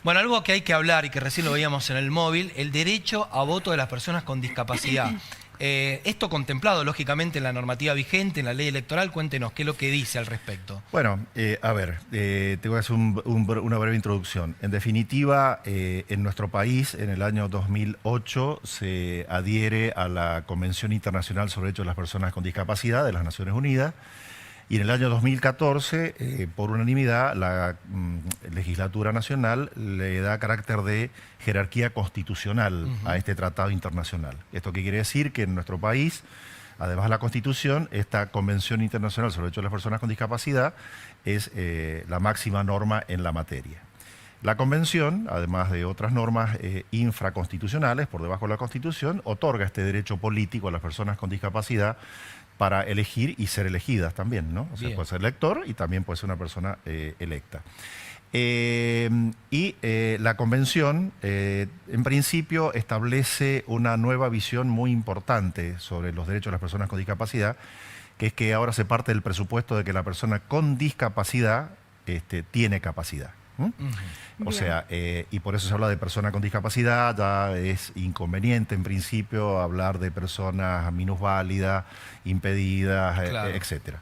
Bueno, algo que hay que hablar y que recién lo veíamos en el móvil, el derecho a voto de las personas con discapacidad. Esto contemplado, lógicamente, en la normativa vigente, en la ley electoral. Cuéntenos, ¿qué es lo que dice al respecto? Bueno, a ver, te voy a hacer una breve introducción. En definitiva, en nuestro país, en el año 2008, se adhiere a la Convención Internacional sobre Derechos de las Personas con Discapacidad de las Naciones Unidas. Y en el año 2014, por unanimidad, la legislatura nacional le da carácter de jerarquía constitucional a este tratado internacional. ¿Esto qué quiere decir? Que en nuestro país, además de la Constitución, esta Convención Internacional sobre Derechos de las Personas con Discapacidad es la máxima norma en la materia. La Convención, además de otras normas infraconstitucionales, por debajo de la Constitución, otorga este derecho político a las personas con discapacidad para elegir y ser elegidas también, ¿no? O sea, puede ser elector y también puede ser una persona electa. La Convención, en principio, establece una nueva visión muy importante sobre los derechos de las personas con discapacidad, que es que ahora se parte del presupuesto de que la persona con discapacidad tiene capacidad. O sea, y por eso se habla de persona con discapacidad. Ya es inconveniente en principio hablar de personas minusválidas, impedidas, etcétera.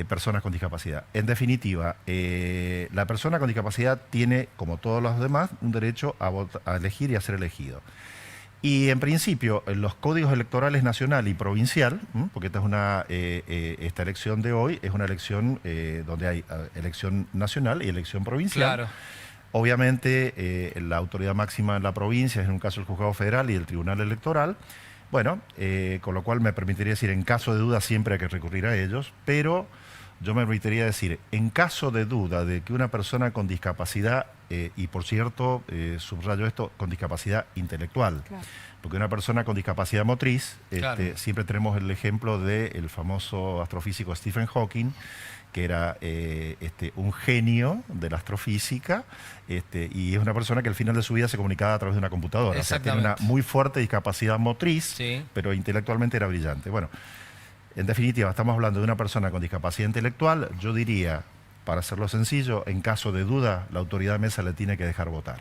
Personas con discapacidad. En definitiva, la persona con discapacidad tiene, como todos los demás, un derecho a elegir y a ser elegido. Y en principio, los códigos electorales nacional y provincial, porque esta elección de hoy es una elección donde hay elección nacional y elección provincial. Claro. Obviamente, la autoridad máxima en la provincia es en un caso el Juzgado Federal y el Tribunal Electoral. Bueno, con lo cual me permitiría decir, en caso de duda siempre hay que recurrir a ellos, pero yo me permitiría decir, en caso de duda de que una persona con discapacidad, y por cierto, subrayo esto, con discapacidad intelectual, porque una persona con discapacidad motriz, siempre tenemos el ejemplo del famoso astrofísico Stephen Hawking, que era un genio de la astrofísica, y es una persona que al final de su vida se comunicaba a través de una computadora. O sea, tiene una muy fuerte discapacidad motriz, pero intelectualmente era brillante. Bueno, en definitiva, estamos hablando de una persona con discapacidad intelectual. Yo diría, para hacerlo sencillo, en caso de duda, la autoridad de mesa le tiene que dejar votar.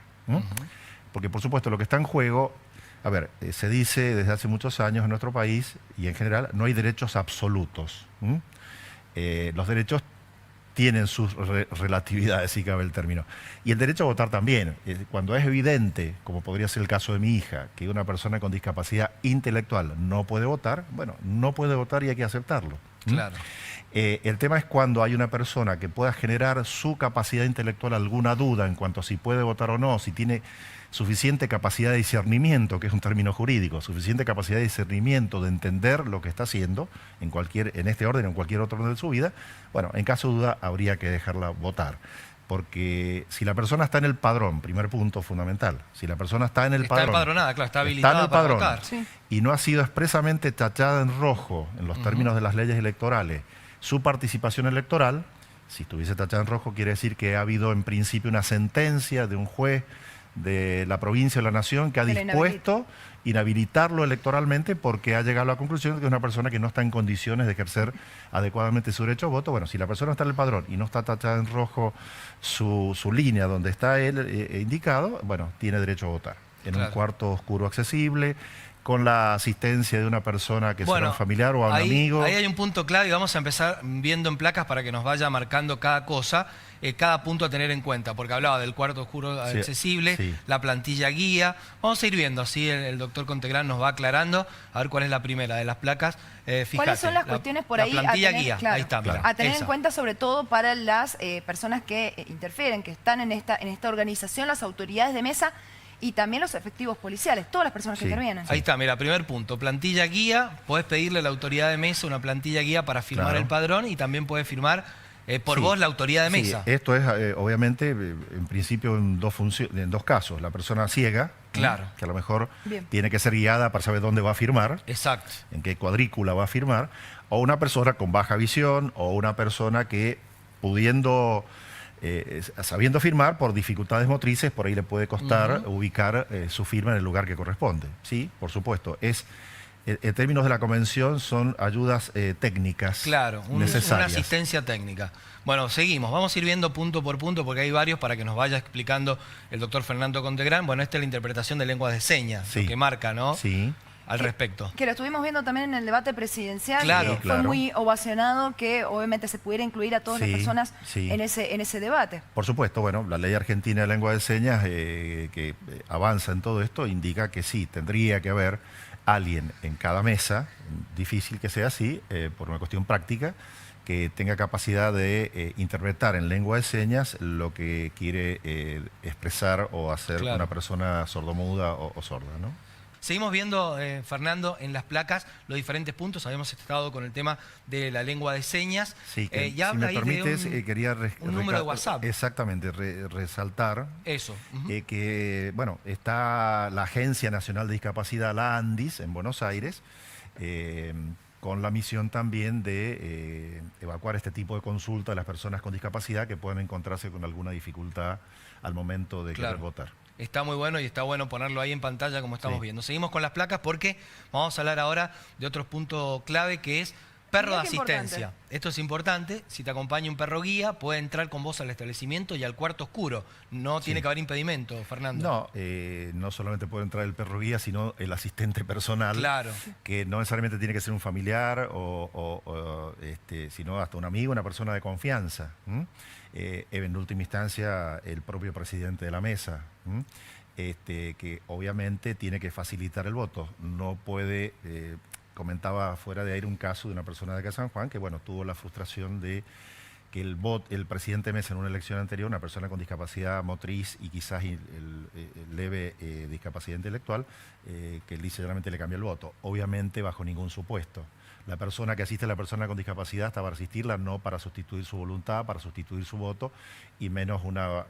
Porque, por supuesto, lo que está en juego, a ver, se dice desde hace muchos años en nuestro país, y en general, no hay derechos absolutos. Los derechos tienen sus relatividades, si cabe el término. Y el derecho a votar también. Cuando es evidente, como podría ser el caso de mi hija, que una persona con discapacidad intelectual no puede votar, bueno, no puede votar y hay que aceptarlo. Claro. El tema es cuando hay una persona que pueda generar su capacidad intelectual alguna duda en cuanto a si puede votar o no, si tiene suficiente capacidad de discernimiento, que es un término jurídico, suficiente capacidad de discernimiento, de entender lo que está haciendo en este orden o en cualquier otro orden de su vida. Bueno, en caso de duda habría que dejarla votar. Porque si la persona está en el padrón, primer punto fundamental, si la persona está en el padrón... Está empadronada, claro, está habilitada para votar. Y no ha sido expresamente tachada en rojo, en los términos de las leyes electorales, su participación electoral, si estuviese tachada en rojo, quiere decir que ha habido en principio una sentencia de un juez de la provincia o la nación que ha dispuesto inhabilitarlo electoralmente porque ha llegado a la conclusión de que es una persona que no está en condiciones de ejercer adecuadamente su derecho a voto. Bueno, si la persona está en el padrón y no está tachada en rojo su línea donde está él indicado, bueno, tiene derecho a votar en un cuarto oscuro accesible, con la asistencia de una persona que será un familiar o a un amigo. Ahí hay un punto clave y vamos a empezar viendo en placas para que nos vaya marcando cada cosa, cada punto a tener en cuenta, porque hablaba del cuarto oscuro accesible, la plantilla guía. Vamos a ir viendo, así el doctor Contegrán nos va aclarando, a ver cuál es la primera de las placas. Fíjate, ¿cuáles son las cuestiones por ahí? La plantilla a tener, guía, claro, ahí está. Mira, a tener en cuenta sobre todo para las personas que interfieren, que están en esta organización, las autoridades de mesa, y también los efectivos policiales, todas las personas que intervienen. Ahí está, mira, primer punto, plantilla guía. Podés pedirle a la autoridad de mesa una plantilla guía para firmar el padrón y también podés firmar por vos la autoridad de mesa. Esto es, obviamente, en principio en dos casos. La persona ciega, que a lo mejor tiene que ser guiada para saber dónde va a firmar, en qué cuadrícula va a firmar, o una persona con baja visión, o una persona que sabiendo firmar, por dificultades motrices, por ahí le puede costar ubicar su firma en el lugar que corresponde. Sí, por supuesto. Es En términos de la convención son ayudas técnicas Claro, una necesarias. asistencia técnica. Bueno, seguimos. Vamos a ir viendo punto por punto porque hay varios para que nos vaya explicando el doctor Fernando Contegrán. Bueno, esta es la interpretación de lenguas de señas, Sí. lo que marca, ¿no? Sí. Al respecto. Que lo estuvimos viendo también en el debate presidencial, Claro, que claro. fue muy ovacionado que obviamente se pudiera incluir a todas las Sí, personas sí. en ese debate. Por supuesto, bueno, la ley argentina de lengua de señas que avanza en todo esto indica que sí, tendría que haber alguien en cada mesa, difícil que sea así, por una cuestión práctica, que tenga capacidad de interpretar en lengua de señas lo que quiere expresar o hacer Claro. una persona sordomuda o sorda, ¿no? Seguimos viendo, Fernando, en las placas los diferentes puntos. Habíamos estado con el tema de la lengua de señas. Sí, que, ya si habla me ahí permites, de quería un número de WhatsApp. Exactamente, resaltar Eso. Ujú. que, bueno, está la Agencia Nacional de Discapacidad, la ANDIS, en Buenos Aires, con la misión también de evacuar este tipo de consulta a las personas con discapacidad que puedan encontrarse con alguna dificultad al momento de Claro. querer votar. Está muy bueno y está bueno ponerlo ahí en pantalla como estamos Sí. viendo. Seguimos con las placas porque vamos a hablar ahora de otro punto clave que es perro de Mirá qué asistencia. importante. Esto es importante. Si te acompaña un perro guía, puede entrar con vos al establecimiento y al cuarto oscuro. No tiene que haber impedimento, Fernando. No, no solamente puede entrar el perro guía, sino el asistente personal, Claro. que no necesariamente tiene que ser un familiar, sino hasta un amigo, una persona de confianza. En última instancia, el propio presidente de la mesa, que obviamente tiene que facilitar el voto. No puede... comentaba fuera de aire un caso de una persona de acá de San Juan que, bueno, tuvo la frustración de que el presidente Mesa en una elección anterior, una persona con discapacidad motriz y quizás leve discapacidad intelectual, que lisa y llanamente le cambió el voto. Obviamente bajo ningún supuesto. La persona que asiste a la persona con discapacidad está para asistirla, no para sustituir su voluntad, para sustituir su voto, y menos una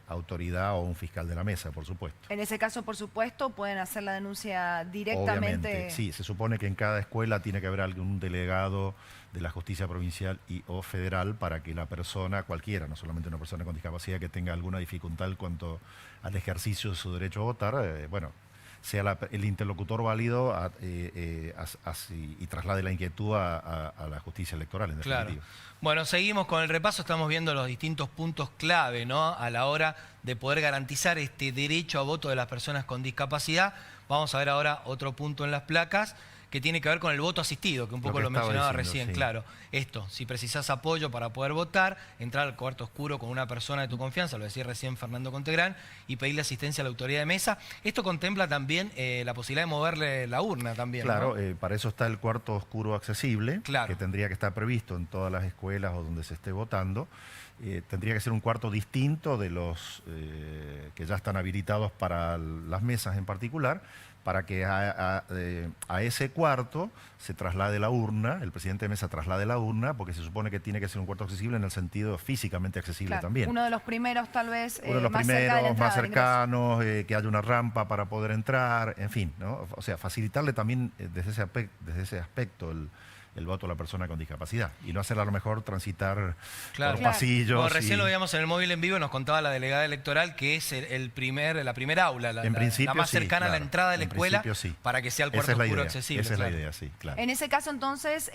autoridad o un fiscal de la mesa, por supuesto. En ese caso, por supuesto, pueden hacer la denuncia directamente. Obviamente, sí, se supone que en cada escuela tiene que haber algún delegado de la justicia provincial o federal para que la persona, cualquiera, no solamente una persona con discapacidad que tenga alguna dificultad en cuanto al ejercicio de su derecho a votar, sea el interlocutor válido y traslade la inquietud a la justicia electoral, en Claro. definitiva. Bueno, seguimos con el repaso, estamos viendo los distintos puntos clave, ¿no? A la hora de poder garantizar este derecho a voto de las personas con discapacidad. Vamos a ver ahora otro punto en las placas que tiene que ver con el voto asistido, que un poco que lo estaba mencionaba diciendo, recién, sí. claro. Esto, si precisás apoyo para poder votar, entrar al cuarto oscuro con una persona de tu confianza, lo decía recién Fernando Contegrán, y pedirle asistencia a la autoridad de mesa. Esto contempla también la posibilidad de moverle la urna también, Claro, ¿no? para eso está el cuarto oscuro accesible, Claro. que tendría que estar previsto en todas las escuelas o donde se esté votando. Tendría que ser un cuarto distinto de los que ya están habilitados para las mesas en particular, para que a ese cuarto se traslade la urna, el presidente de mesa traslade la urna, porque se supone que tiene que ser un cuarto accesible en el sentido físicamente accesible Claro, también. uno de los primeros, tal vez, Uno de los más cerca de la primeros, entrada más del ingreso. cercanos, que haya una rampa para poder entrar, en fin, ¿no? O sea, facilitarle también desde ese aspecto el voto a la persona con discapacidad y no hacerla a lo mejor transitar Claro. por Claro. pasillos. Bueno, recién y- lo veíamos en el móvil en vivo y nos contaba la delegada electoral que es la primera aula, En principio, la más sí, cercana a la claro. entrada de la En escuela, principio, sí. para que sea el Esa cuarto es la oscuro idea, accesible. esa es claro. la idea, sí, claro. En ese caso, entonces,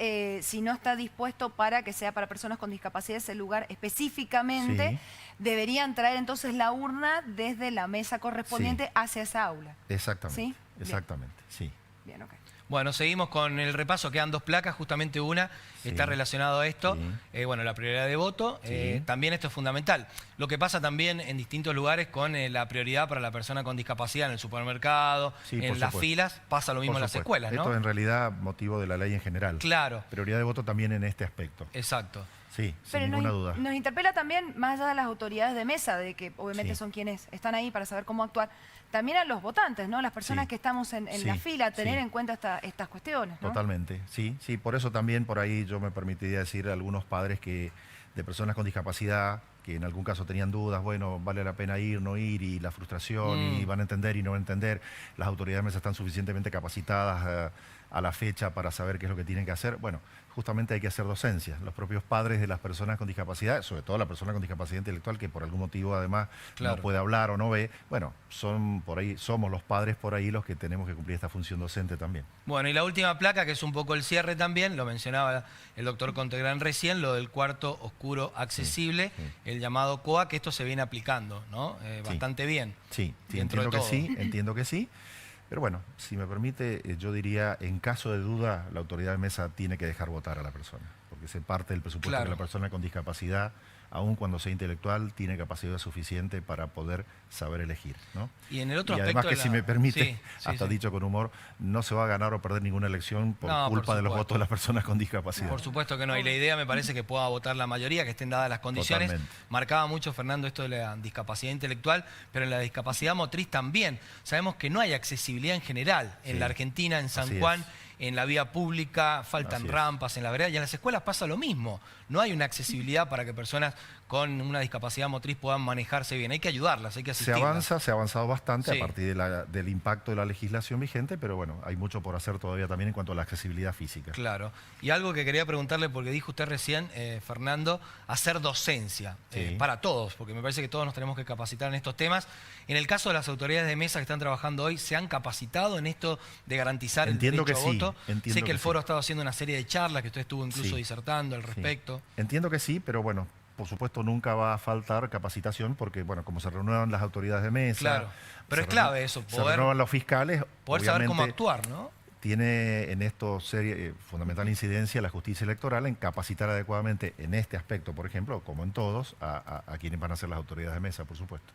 si no está dispuesto para que sea para personas con discapacidad ese lugar específicamente, Sí. deberían traer entonces la urna desde la mesa correspondiente Sí. hacia esa aula. Exactamente, ¿Sí? Bien. exactamente, sí. Bien, ok. Bueno, seguimos con el repaso, quedan dos placas, justamente una Sí. está relacionado a esto, Sí. bueno, la prioridad de voto, Sí. también esto es fundamental. Lo que pasa también en distintos lugares con la prioridad para la persona con discapacidad en el supermercado, Sí, por en las supuesto. filas, pasa lo mismo Por en las supuesto. escuelas, ¿no? Esto es en realidad motivo de la ley en general. Claro, Prioridad de voto también en este aspecto. exacto. Sí, Pero sin ninguna duda. nos interpela también, más allá de las autoridades de mesa, de que obviamente Sí. son quienes están ahí para saber cómo actuar, también a los votantes, ¿no? Las personas Sí. que estamos en Sí, la fila, tener sí. en cuenta estas cuestiones, ¿no? Totalmente, sí, sí. Por eso también por ahí yo me permitiría decir a algunos padres de personas con discapacidad que en algún caso tenían dudas, bueno, vale la pena ir, no ir, y la frustración, y van a entender y no van a entender. Las autoridades de mesa están suficientemente capacitadas a la fecha para saber qué es lo que tienen que hacer. Bueno, justamente hay que hacer docencia. Los propios padres de las personas con discapacidad, sobre todo la persona con discapacidad intelectual que por algún motivo además no puede hablar o no ve, bueno, somos los padres por ahí los que tenemos que cumplir esta función docente también. Bueno, y la última placa, que es un poco el cierre también, lo mencionaba el doctor Contegrán recién, lo del cuarto oscuro accesible, el llamado COA, que esto se viene aplicando, ¿no? Bastante bien. Sí, entiendo que sí. Pero bueno, si me permite, yo diría, en caso de duda, la autoridad de mesa tiene que dejar votar a la persona, porque se parte del presupuesto que la persona con discapacidad, aun cuando sea intelectual, tiene capacidad suficiente para poder saber elegir, ¿no? Y en el otro aspecto, además que si me permite, dicho con humor, no se va a ganar o perder ninguna elección por culpa de los votos de las personas con discapacidad. Por supuesto que no, y la idea me parece que pueda votar la mayoría, que estén dadas las condiciones. Totalmente. Marcaba mucho, Fernando, esto de la discapacidad intelectual, pero en la discapacidad motriz también. Sabemos que no hay accesibilidad en general en la Argentina, en San Juan. En la vía pública faltan rampas, en la vereda, y en las escuelas pasa lo mismo. No hay una accesibilidad para que personas con una discapacidad motriz puedan manejarse bien. Hay que ayudarlas, hay que asistirlas. Se ha avanzado bastante a partir del impacto de la legislación vigente, pero bueno, hay mucho por hacer todavía también en cuanto a la accesibilidad física. Claro. Y algo que quería preguntarle, porque dijo usted recién, Fernando, hacer docencia para todos, porque me parece que todos nos tenemos que capacitar en estos temas. En el caso de las autoridades de mesa que están trabajando hoy, ¿se han capacitado en esto de garantizar el derecho a voto? Sé que el foro ha estado haciendo una serie de charlas, que usted estuvo incluso disertando al respecto. Entiendo que sí, pero bueno, por supuesto nunca va a faltar capacitación porque, bueno, como se renuevan las autoridades de mesa... Claro, pero es clave eso, se renuevan los fiscales... Poder saber cómo actuar, ¿no? Tiene en esto fundamental incidencia la justicia electoral en capacitar adecuadamente en este aspecto, por ejemplo, como en todos, a quienes van a ser las autoridades de mesa, por supuesto,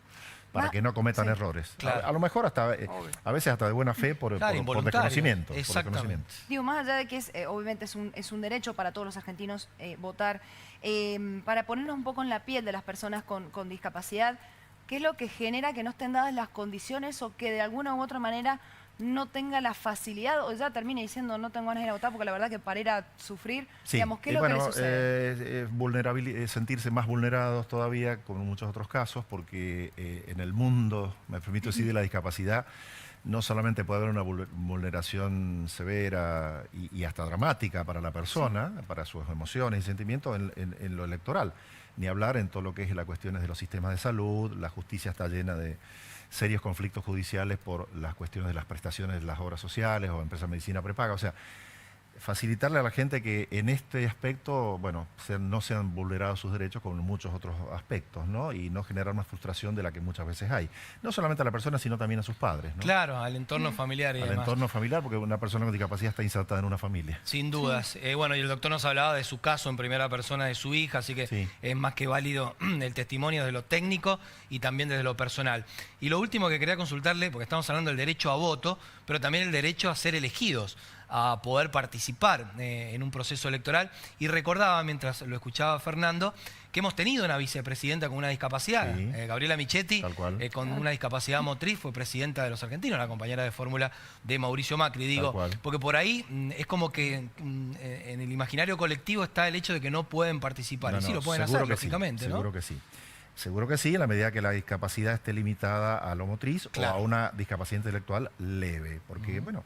para que no cometan errores. A lo mejor hasta a veces hasta de buena fe por desconocimiento. Exactamente. Digo, más allá de que obviamente es un derecho para todos los argentinos votar, para ponernos un poco en la piel de las personas con discapacidad, ¿qué es lo que genera que no estén dadas las condiciones o que de alguna u otra manera no tenga la facilidad o ya termine diciendo no tengo ganas de ir a votar porque la verdad que para ir a sufrir, digamos, ¿qué es lo que le sucede? Sentirse más vulnerados todavía, como en muchos otros casos, porque en el mundo, me permito decir, de la discapacidad, no solamente puede haber una vulneración severa y hasta dramática para la persona, para sus emociones y sentimientos en lo electoral, ni hablar en todo lo que es las cuestiones de los sistemas de salud. La justicia está llena de serios conflictos judiciales por las cuestiones de las prestaciones de las obras sociales o empresas de medicina prepaga. O sea, facilitarle a la gente que en este aspecto, bueno, no sean vulnerados sus derechos como en muchos otros aspectos, ¿no? Y no generar más frustración de la que muchas veces hay. No solamente a la persona, sino también a sus padres, ¿no? Claro, al entorno familiar y demás. Al entorno familiar, porque una persona con discapacidad está insertada en una familia. Sin dudas. Bueno, y el doctor nos hablaba de su caso en primera persona de su hija, así que es más que válido el testimonio desde lo técnico y también desde lo personal. Y lo último que quería consultarle, porque estamos hablando del derecho a voto, pero también el derecho a ser elegidos, a poder participar en un proceso electoral. Y recordaba, mientras lo escuchaba Fernando, que hemos tenido una vicepresidenta con una discapacidad, Gabriela Michetti, con una discapacidad motriz, fue presidenta de Los Argentinos, la compañera de fórmula de Mauricio Macri, digo, porque por ahí es como que en el imaginario colectivo está el hecho de que no pueden participar, y sí lo pueden hacer, lógicamente, ¿no? Seguro que sí. Seguro que sí, en la medida que la discapacidad esté limitada a lo motriz o a una discapacidad intelectual leve, porque, bueno,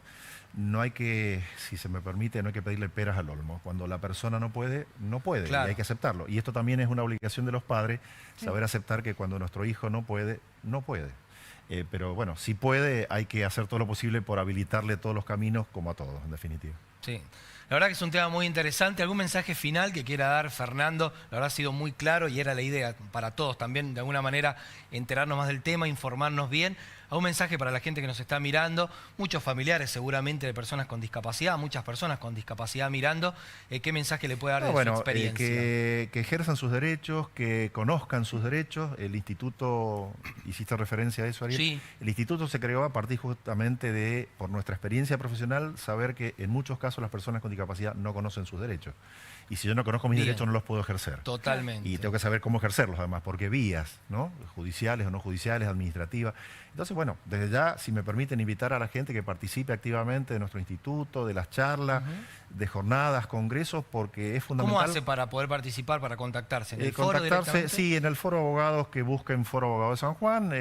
no hay que, si se me permite, no hay que pedirle peras al olmo. Cuando la persona no puede, no puede, y hay que aceptarlo. Y esto también es una obligación de los padres, saber aceptar que cuando nuestro hijo no puede, no puede. Pero bueno, si puede, hay que hacer todo lo posible por habilitarle todos los caminos, como a todos, en definitiva. Sí. La verdad que es un tema muy interesante. ¿Algún mensaje final que quiera dar Fernando? La verdad ha sido muy claro y era la idea para todos también, de alguna manera, enterarnos más del tema, informarnos bien. ¿Algún mensaje para la gente que nos está mirando? Muchos familiares seguramente de personas con discapacidad, muchas personas con discapacidad mirando. ¿Qué mensaje le puede dar de su experiencia? Que ejerzan sus derechos, que conozcan sus derechos. El instituto, hiciste referencia a eso, Ariel. Sí. El instituto se creó a partir justamente de, por nuestra experiencia profesional, saber que en muchos casos las personas con discapacidad no conocen sus derechos. Y si yo no conozco mis derechos, no los puedo ejercer. Totalmente. Y tengo que saber cómo ejercerlos, además, porque vías, ¿no? Judiciales o no judiciales, administrativas. Entonces, bueno, desde ya, si me permiten, invitar a la gente que participe activamente de nuestro instituto, de las charlas, de jornadas, congresos, porque es fundamental. ¿Cómo hace para poder participar, para contactarse? ¿En el foro contactarse, directamente? sí, en el Foro Abogados, que busquen Foro Abogados de San Juan.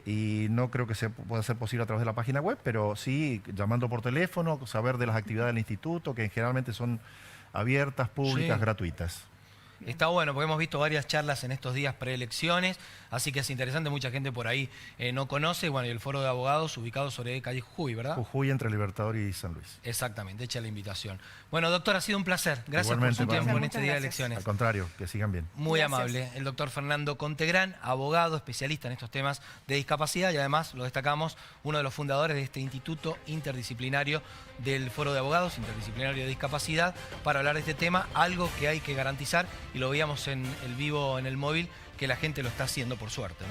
y no creo que pueda ser posible a través de la página web, pero sí llamando por teléfono, saber de las actividades del instituto, que generalmente son abiertas, públicas, gratuitas. Está bueno, porque hemos visto varias charlas en estos días preelecciones, así que es interesante, mucha gente por ahí no conoce. Bueno, y el foro de abogados ubicado sobre calle Jujuy, ¿verdad? Jujuy, entre Libertador y San Luis. Exactamente, hecha la invitación. Bueno, doctor, ha sido un placer. Gracias Igualmente, por su tiempo en muchas este día de gracias. elecciones. Al contrario, que sigan bien. Muy Gracias. amable. El doctor Fernando Contegrán, abogado, especialista en estos temas de discapacidad y además, lo destacamos, uno de los fundadores de este instituto interdisciplinario del Foro de Abogados, interdisciplinario de discapacidad, para hablar de este tema, algo que hay que garantizar, y lo veíamos en el vivo en el móvil, que la gente lo está haciendo por suerte, ¿no?